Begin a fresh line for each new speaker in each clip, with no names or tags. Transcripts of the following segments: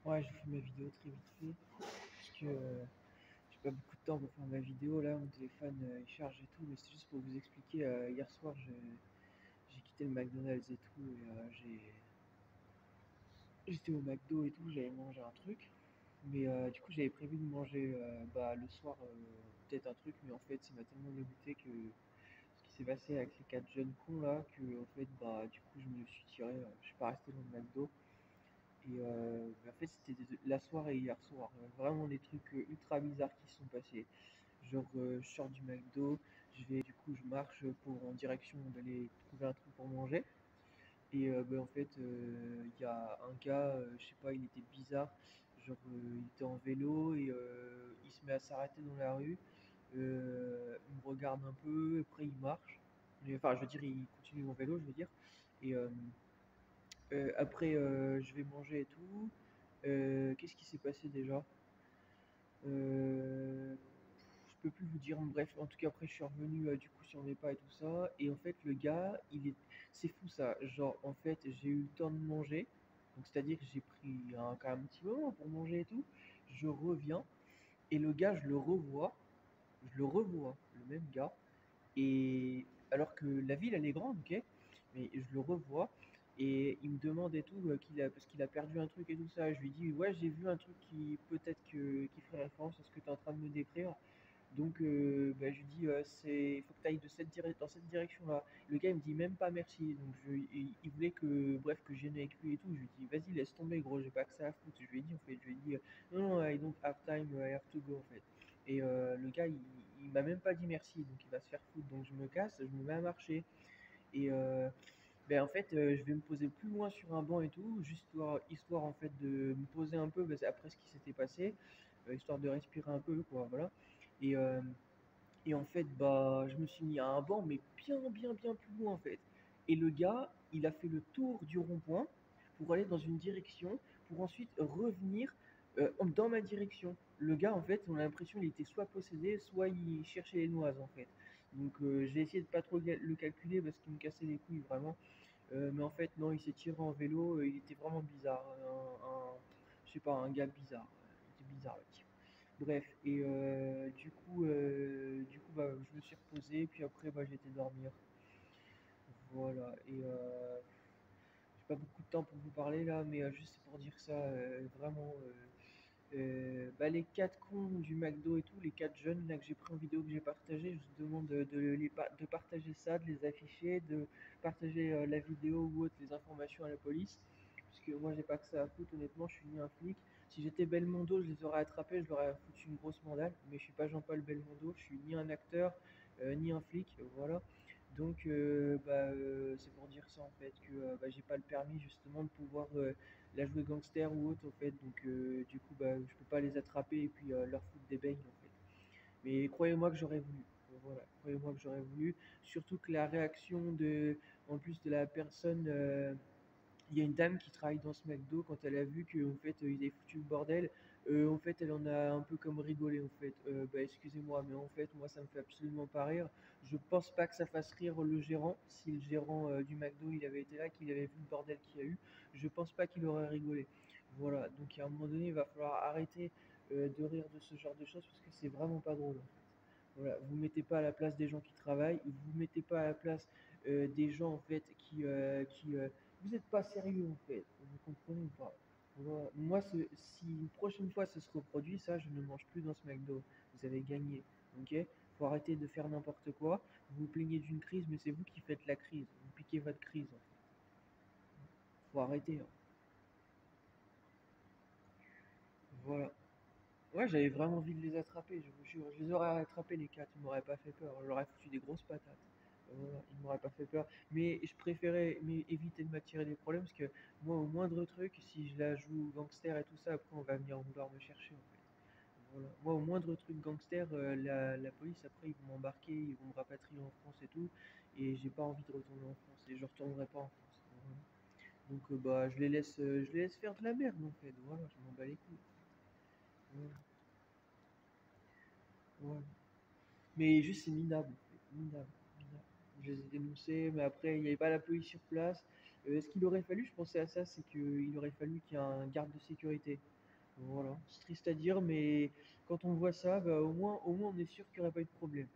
Ouais, je fais ma vidéo très vite fait parce que j'ai pas beaucoup de temps pour faire ma vidéo là. Mon téléphone il charge et tout, mais c'est juste pour vous expliquer. Hier soir, j'ai quitté le McDonald's et tout, et j'étais au McDo et tout, j'avais mangé un truc. Mais du coup, j'avais prévu de manger le soir peut-être un truc, mais en fait, ça m'a tellement dégoûté que ce qui s'est passé avec les quatre jeunes cons là, que en fait, du coup, je me suis tiré, je suis pas resté dans le McDo. Et en fait, c'était la soirée hier soir. Vraiment des trucs ultra bizarres qui se sont passés. Genre, je sors du McDo, je marche pour en direction d'aller trouver un truc pour manger. Et en fait, il y a un gars, je sais pas, il était bizarre. Genre, il était en vélo et il se met à s'arrêter dans la rue. Il me regarde un peu, après il marche. Enfin, je veux dire, il continue en vélo, je veux dire. Et après, je vais manger et tout. Qu'est-ce qui s'est passé déjà? Euh, je peux plus vous dire. Bref, en tout cas, après, je suis revenu du coup sur mes pas et tout ça. Et en fait, le gars, c'est fou ça. Genre, en fait, j'ai eu le temps de manger. Donc, c'est-à-dire que j'ai pris quand même un petit moment pour manger et tout. Je reviens et le gars, je le revois, le même gars. Et alors que la ville, elle est grande, ok? Mais je le revois et il me demande et tout parce qu'il a perdu un truc et tout ça. Je lui dis ouais, j'ai vu un truc qui peut-être qui ferait référence à ce que tu es en train de me décrire. Donc je lui dis il faut que tu ailles dans cette direction-là. Le gars il me dit même pas merci. Donc il voulait que bref que je vienne avec lui et tout. Je lui dis vas-y laisse tomber gros, j'ai pas que ça à foutre. Je lui ai dit en fait, je lui ai dit non non I don't have time, I have to go en fait. Et le gars il m'a même pas dit merci, donc il va se faire foutre. Donc je me casse, je me mets à marcher. Et en fait, je vais me poser plus loin sur un banc et tout, juste histoire en fait de me poser un peu après ce qui s'était passé, histoire de respirer un peu, quoi, voilà. Et, euh, et en fait, je me suis mis à un banc, mais bien, bien, bien plus loin en fait. Et le gars, il a fait le tour du rond-point pour aller dans une direction, pour ensuite revenir dans ma direction. Le gars, en fait, on a l'impression qu'il était soit possédé, soit il cherchait les noises en fait. Donc j'ai essayé de pas trop le calculer parce qu'il me cassait les couilles vraiment. Mais en fait, non, il s'est tiré en vélo, il était vraiment bizarre. Je sais pas, un gars bizarre. Il était bizarre le type. Bref, et je me suis reposé, puis après, j'ai été dormir. Voilà, et j'ai pas beaucoup de temps pour vous parler là, mais juste pour dire ça, vraiment, les quatre cons du McDo et tout, les quatre jeunes là que j'ai pris en vidéo que j'ai partagé, je vous demande de partager ça, de les afficher, de partager la vidéo ou autre, les informations à la police. Parce que moi j'ai pas que ça à foutre, honnêtement, je suis ni un flic. Si j'étais Belmondo, je les aurais attrapés, je leur aurais foutu une grosse mandale, mais je suis pas Jean-Paul Belmondo, je suis ni un acteur, ni un flic, voilà. Donc c'est pour dire ça en fait que j'ai pas le permis justement de pouvoir la jouer gangster ou autre en fait. Donc du coup je peux pas les attraper et puis leur foutre des beignes en fait. Mais croyez-moi que j'aurais voulu. Voilà, croyez-moi que j'aurais voulu. Surtout que la réaction en plus de la personne, il y a une dame qui travaille dans ce McDo, quand elle a vu qu'en fait ils avaient foutu le bordel, en fait elle en a un peu comme rigolé en fait. Excusez-moi, mais en fait moi ça me fait absolument pas rire. Je pense pas que ça fasse rire le gérant. Si le gérant du McDo il avait été là, qu'il avait vu le bordel qu'il y a eu, je pense pas qu'il aurait rigolé. Voilà, donc à un moment donné il va falloir arrêter de rire de ce genre de choses parce que c'est vraiment pas drôle en fait. Voilà, vous mettez pas à la place des gens qui travaillent, vous mettez pas à la place des gens en fait vous n'êtes pas sérieux en fait, vous comprenez ou pas? Voilà. Moi, si une prochaine fois ça se reproduit, ça, je ne mange plus dans ce McDo. Vous avez gagné, ok? Faut arrêter de faire n'importe quoi. Vous vous plaignez d'une crise, mais c'est vous qui faites la crise. Vous piquez votre crise en fait. Faut arrêter, hein. Voilà. Ouais, j'avais vraiment envie de les attraper, je vous jure. Je les aurais attrapés les quatre, ils m'auraient pas fait peur. Je leur aurais foutu des grosses patates. Voilà, ils m'auraient pas fait peur. Mais je préférais éviter de m'attirer des problèmes parce que moi, au moindre truc, si je la joue gangster et tout ça, après on va venir vouloir me chercher en fait. Voilà. Moi, au moindre truc gangster, la police après ils vont m'embarquer, ils vont me rapatrier en France et tout. Et j'ai pas envie de retourner en France et je retournerai pas en France. Voilà. Donc je les laisse faire de la merde en fait. Voilà, je m'en bats les couilles. Voilà. Voilà. Mais c'est minable, en fait, minable, minable. Je les ai dénoncés, mais après, il n'y avait pas la police sur place. Ce qu'il aurait fallu, je pensais à ça, c'est qu'il aurait fallu qu'il y ait un garde de sécurité. Voilà, c'est triste à dire, mais quand on voit ça, bah, au moins on est sûr qu'il n'y aurait pas eu de problème.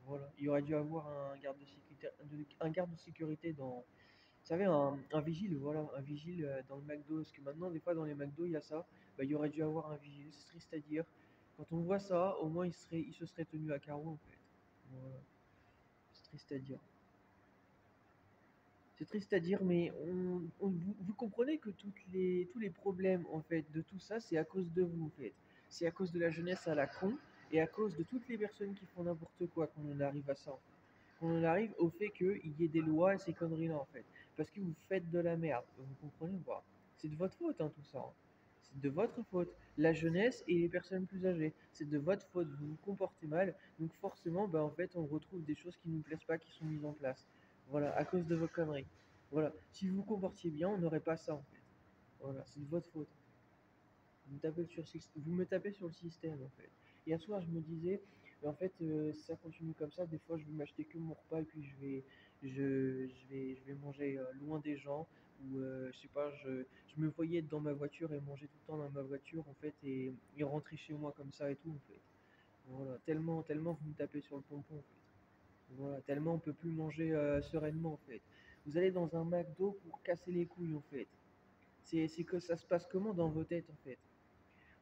Voilà, il aurait dû avoir un garde de sécurité, un garde de sécurité dans, vous savez, un vigile, voilà, un vigile dans le McDo. Parce que maintenant, des fois, dans les McDo, il y a ça. Bah, il y aurait dû avoir un vigile, c'est triste à dire. Quand on voit ça, au moins il se serait tenu à carreau, en fait. Voilà, c'est triste à dire. C'est triste à dire, mais vous comprenez que tous les problèmes en fait de tout ça, c'est à cause de vous en fait. C'est à cause de la jeunesse à la con et à cause de toutes les personnes qui font n'importe quoi qu'on en arrive à ça en fait. Qu'on en arrive au fait qu'il y ait des lois et ces conneries-là en fait. Parce que vous faites de la merde, vous comprenez ou pas? C'est de votre faute hein, tout ça, hein. C'est de votre faute. La jeunesse et les personnes plus âgées, c'est de votre faute. Vous vous comportez mal, donc forcément, bah, en fait, on retrouve des choses qui ne nous plaisent pas qui sont mises en place. Voilà, à cause de vos conneries. Voilà, si vous vous comportiez bien, on n'aurait pas ça en fait. Voilà, c'est de votre faute. Vous me tapez sur le système en fait. Hier soir, je me disais, en fait, si ça continue comme ça, des fois, je vais m'acheter que mon repas et puis je vais manger loin des gens ou je sais pas, je me voyais être dans ma voiture et manger tout le temps dans ma voiture en fait et rentrer chez moi comme ça et tout en fait. Voilà, tellement vous me tapez sur le pompon en fait. Voilà, tellement on peut plus manger sereinement en fait. Vous allez dans un McDo pour casser les couilles en fait. C'est que ça se passe comment dans vos têtes en fait.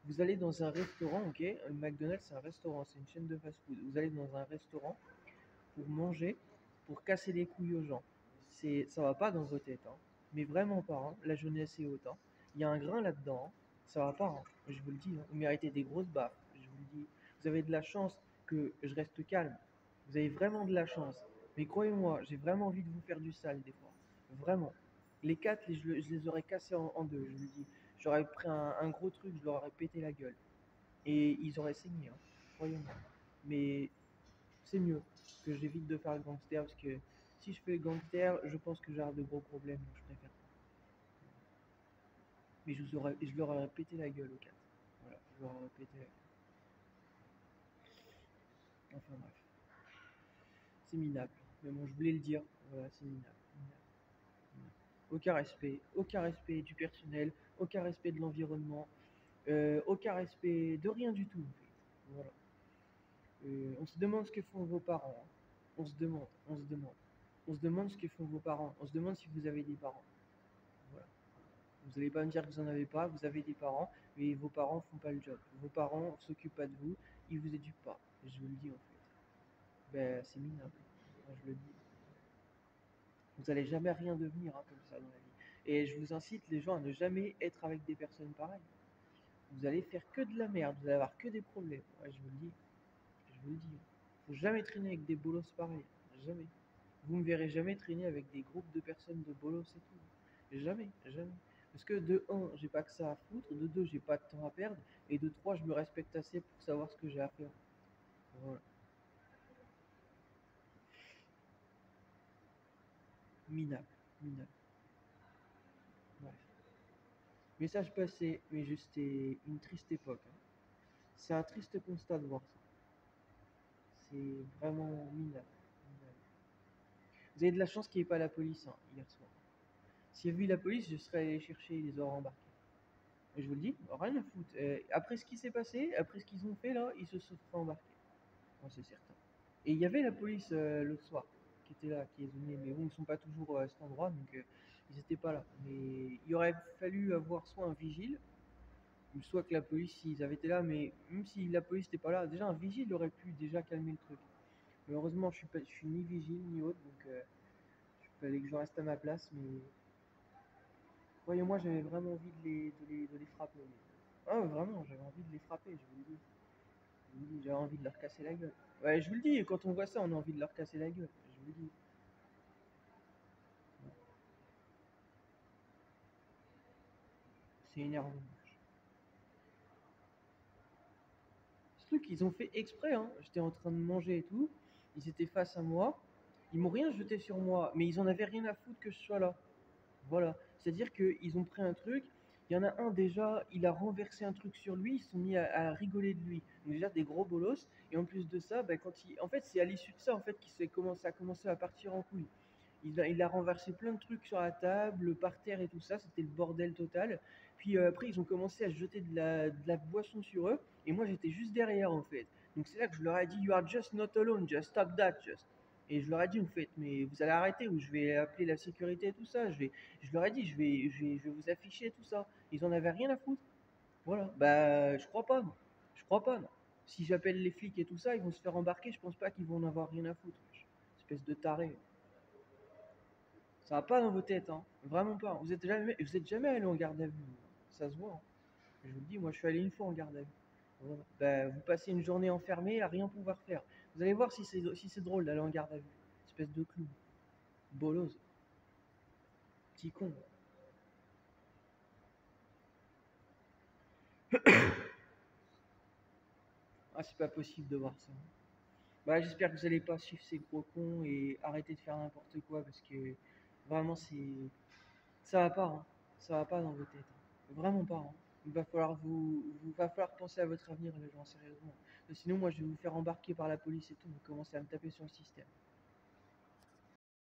Vous allez dans un restaurant, ok? Le McDonald's c'est un restaurant, c'est une chaîne de fast-food. Vous allez dans un restaurant pour manger, pour casser les couilles aux gens. Ça va pas dans vos têtes, hein. Mais vraiment pas, hein. La jeunesse est haute, hein. Il y a un grain là-dedans, hein. Ça va pas, hein. Je vous le dis, hein. Vous méritez des grosses baffes, je vous le dis. Vous avez de la chance que je reste calme. Vous avez vraiment de la chance. Mais croyez-moi, j'ai vraiment envie de vous faire du sale des fois. Vraiment. Les quatre, je les aurais cassés en deux, je vous le dis. J'aurais pris un gros truc, je leur aurais pété la gueule. Et ils auraient saigné, hein. Croyez-moi. Mais c'est mieux que j'évite de faire le gangster parce que si je fais le gangster, je pense que j'aurai de gros problèmes, donc je préfère pas. Mais je leur aurais pété la gueule aux quatre. Voilà, je leur aurais pété la gueule. Enfin bref, c'est minable. Mais bon, je voulais le dire. Voilà, c'est minable. Minable, minable. Aucun respect du personnel, aucun respect de l'environnement, aucun respect de rien du tout. En fait. Voilà. On se demande ce que font vos parents, hein. On se demande ce que font vos parents. On se demande si vous avez des parents. Voilà. Vous n'allez pas me dire que vous n'en avez pas, vous avez des parents, mais vos parents font pas le job. Vos parents s'occupent pas de vous, ils vous éduquent pas. Je vous le dis en fait. Ben, c'est minable. Moi, je le dis. Vous n'allez jamais rien devenir hein, comme ça dans la vie. Et je vous incite les gens à ne jamais être avec des personnes pareilles. Vous allez faire que de la merde, vous allez avoir que des problèmes. Ouais, je vous le dis. Je vous le dis. Faut jamais traîner avec des bolos pareils. Jamais. Vous me verrez jamais traîner avec des groupes de personnes de bolos et tout. Jamais, jamais. Parce que de un, j'ai pas que ça à foutre, de deux, j'ai pas de temps à perdre, et de trois, je me respecte assez pour savoir ce que j'ai à faire. Voilà. Minable, minable. Bref. Message passé, mais juste une triste époque, hein. C'est un triste constat de voir ça. C'est vraiment minable, minable. Vous avez de la chance qu'il n'y ait pas la police hein, hier soir. S'il y avait eu la police, je serais allé chercher et les aurais embarqués. Et je vous le dis, rien à foutre. Après ce qui s'est passé, après ce qu'ils ont fait là, ils se sont fait embarquer. Moi, c'est certain. Et il y avait la police l'autre soir qui était là, qui est venue, mais bon, ils sont pas toujours à cet endroit, donc ils étaient pas là. Mais il aurait fallu avoir soit un vigile, ou soit que la police, s'ils avaient été là, mais même si la police n'était pas là, déjà un vigile aurait pu déjà calmer le truc. Malheureusement, je suis ni vigile ni autre, donc il fallait que je reste à ma place, mais croyez-moi, j'avais vraiment envie de les frapper. Ah, vraiment, j'avais envie de les frapper, je vous le dis. Je vous le dis, j'avais envie de leur casser la gueule. Ouais, je vous le dis, quand on voit ça, on a envie de leur casser la gueule. Je vous le dis. C'est énervant. Ce truc, ils ont fait exprès, hein. J'étais en train de manger et tout. Ils étaient face à moi. Ils m'ont rien jeté sur moi, mais ils en avaient rien à foutre que je sois là. Voilà. C'est-à-dire qu'ils ont pris un truc. Il y en a un déjà, il a renversé un truc sur lui. Ils se sont mis à rigoler de lui. Donc déjà des gros bolos. Et en plus de ça, bah, en fait, c'est à l'issue de ça en fait ça a commencé à partir en couille. Il a renversé plein de trucs sur la table, par terre et tout ça, c'était le bordel total. Puis après, ils ont commencé à se jeter de la boisson sur eux, et moi j'étais juste derrière en fait. Donc c'est là que je leur ai dit, You are just not alone, just stop that, just. Et je leur ai dit, en fait, mais vous allez arrêter ou je vais appeler la sécurité et tout ça. Je leur ai dit, je vais vous afficher tout ça. Ils en avaient rien à foutre. Voilà. Bah, je crois pas, non. Je crois pas, non. Si j'appelle les flics et tout ça, ils vont se faire embarquer. Je pense pas qu'ils vont en avoir rien à foutre. Espèce de taré. Ça va pas dans vos têtes, hein. Vraiment pas. Vous êtes jamais allé en garde à vue. Ça se voit, hein. Je vous le dis, moi, je suis allé une fois en garde à vue. Voilà. Bah, vous passez une journée enfermé à rien pouvoir faire. Vous allez voir si c'est drôle d'aller en garde à vue. Espèce de clown. Bolose. Petit con. Ah, c'est pas possible de voir ça. Bah, j'espère que vous allez pas suivre ces gros cons et arrêter de faire n'importe quoi parce que vraiment, ça va pas, hein. Ça va pas dans vos têtes, hein. Vraiment pas, hein. Il va falloir penser à votre avenir, les gens, sérieusement. Sinon, moi, je vais vous faire embarquer par la police et tout. Vous commencez à me taper sur le système.